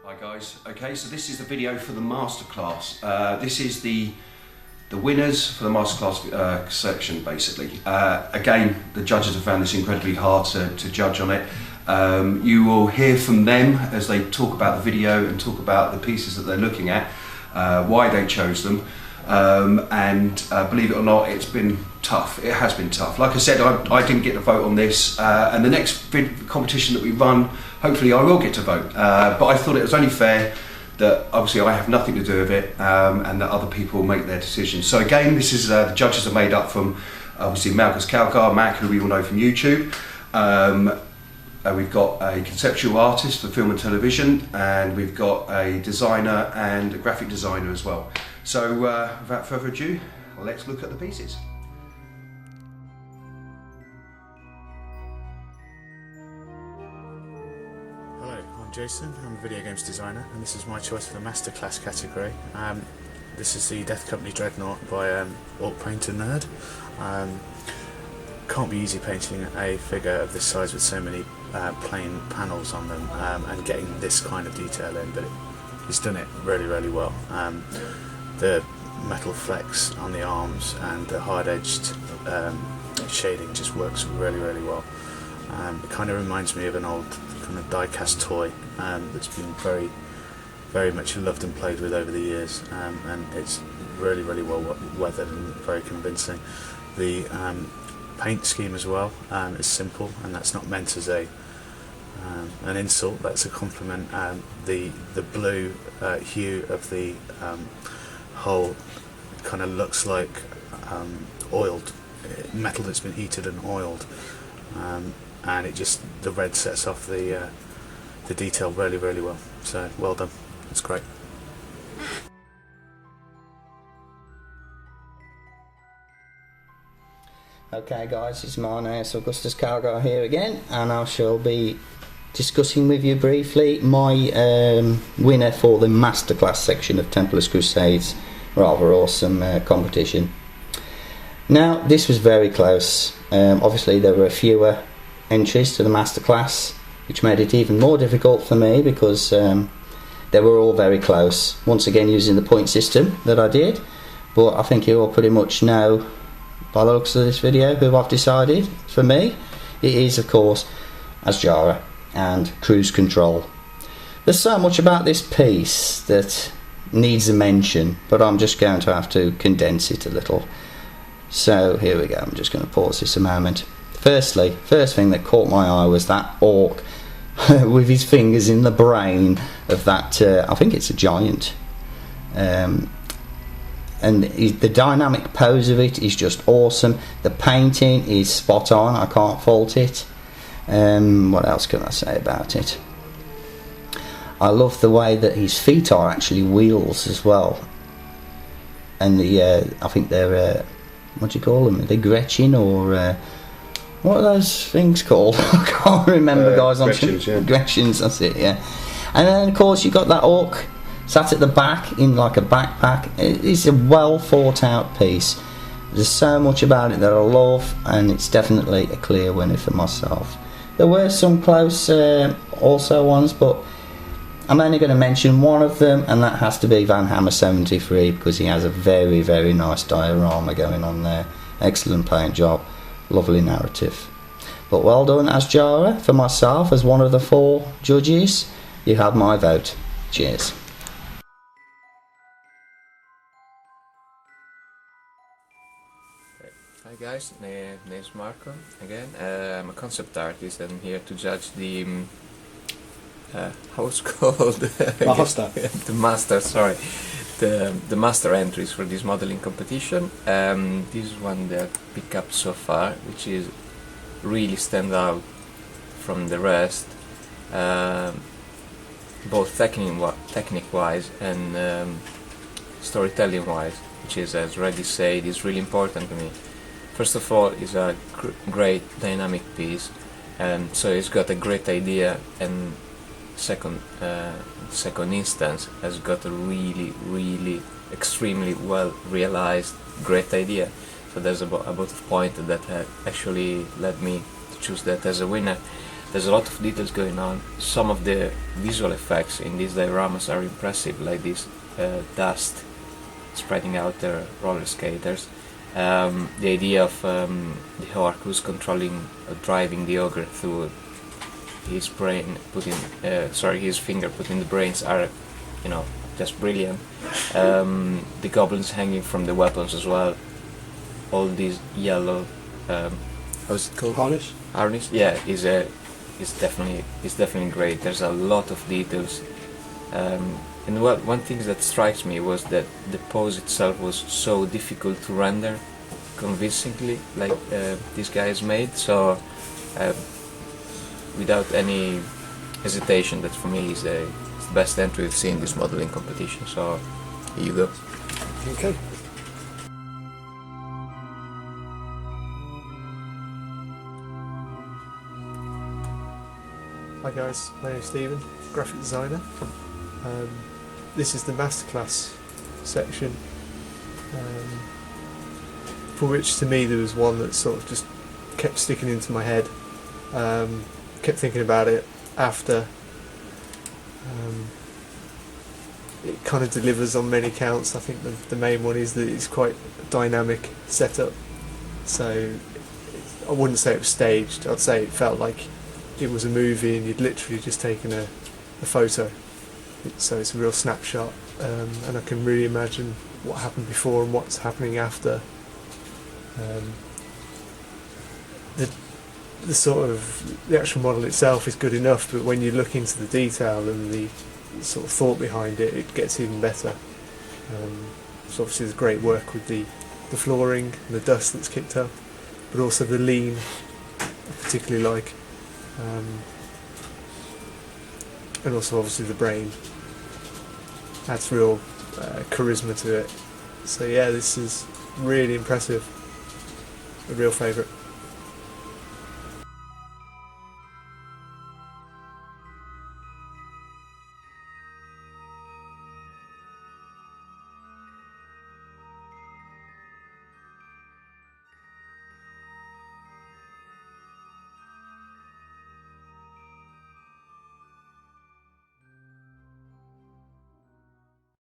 Hi guys, okay, so this is the video for the masterclass. This is the winners for the masterclass section basically. Again, the judges have found this incredibly hard to judge on it. You will hear from them as they talk about the video and talk about the pieces that they're looking at, why they chose them, and believe it or not, it's been tough. It has been tough. Like I said, I didn't get to vote on this, and the next competition that we run, hopefully I will get to vote. But I thought it was only fair that obviously I have nothing to do with it, and that other people make their decisions. So again, this is the judges are made up from obviously MacLeod, Mac, who we all know from YouTube. We've got a conceptual artist for film and television, and we've got a designer and a graphic designer as well. So without further ado, let's look at the pieces. Hello, I'm Jason, I'm a video games designer, and this is my choice for the Masterclass category. This is the Death Company Dreadnought by Orc Painter Nerd. Can't be easy painting a figure of this size with so many plain panels on them and getting this kind of detail in, but he's done it really, really well. The metal flecks on the arms and the hard-edged shading just works really, really well. It kind of reminds me of an old kind of die-cast toy that's been very, very much loved and played with over the years, and it's really, really well weathered and very convincing. The paint scheme as well is simple, and that's not meant as an insult, that's a compliment. The blue hue of the hull kind of looks like oiled metal that's been heated and oiled, and it just, the red sets off the detail really, really well. So well done, it's great. Okay guys, it's Marnus Augustus Calgar here again, and I shall be discussing with you briefly my winner for the Masterclass section of Templar's Crusades rather awesome competition. Now this was very close. Obviously there were fewer entries to the Masterclass, which made it even more difficult for me because they were all very close. Once again using the point system that I did, but I think you all pretty much know by the looks of this video who I've decided. For me, it is of course AsJarra and Cruise Control. There's so much about this piece that needs a mention, but I'm just going to have to condense it a little. So here we go, I'm just going to pause this a moment. First thing that caught my eye was that orc with his fingers in the brain of that, I think it's a giant. And the dynamic pose of it is just awesome. The painting is spot on, I can't fault it. What else can I say about it? I love the way that his feet are actually wheels as well. And I think they're, what do you call them? Are they Gretchen or what are those things called? I can't remember, guys. Gretchens, yeah. Gretchens, that's it, yeah. And then of course you've got that orc sat at the back in like a backpack. It's a well thought out piece. There's so much about it that I love, and it's definitely a clear winner for myself. There were some close also ones, but I'm only going to mention one of them, and that has to be Van Hammer 73, because he has a very, very nice diorama going on there. Excellent paint job, lovely narrative. But well done AsJarra. For myself, as one of the 4 judges, you have my vote. Cheers. Hi guys, my name is Marco again. I'm a concept artist and I'm here to judge the how it's called? Master. The master, sorry. The master entries for this modeling competition. This is one that I picked up so far, which is really stand out from the rest, both technique wise and storytelling wise, which is, as already said, is really important to me. First of all, it's a great dynamic piece, and so it's got a great idea, and second instance has got a really extremely well realized great idea. So there's about a point that actually led me to choose that as a winner. there's a lot of details going on. Some of the visual effects in these dioramas are impressive, like this dust spreading out the roller skaters. The idea of the orc who's controlling, driving the ogre through his brain, his finger put in the brains are, just brilliant. The goblins hanging from the weapons as well. All these yellow, how's it called? Harness. Yeah, is definitely great. There's a lot of details. And one thing that strikes me was that the pose itself was so difficult to render convincingly, like this guy has made. So, without any hesitation, that for me is the best entry we've seen in this modeling competition. So, here you go. Okay. Hi guys, my name's Stephen, graphic designer. This is the masterclass section, for which to me there was one that sort of just kept sticking into my head. Kept thinking about it after. It kind of delivers on many counts. I think the main one is that it's quite a dynamic setup. So I wouldn't say it was staged, I'd say it felt like it was a movie and you'd literally just taken a photo. So it's a real snapshot, and I can really imagine what happened before and what's happening after. The actual model itself is good enough, but when you look into the detail and the sort of thought behind it, it gets even better. So obviously there's great work with the flooring and the dust that's kicked up, but also the lean I particularly like. And also obviously the brain adds real charisma to it. So yeah, this is really impressive, a real favourite.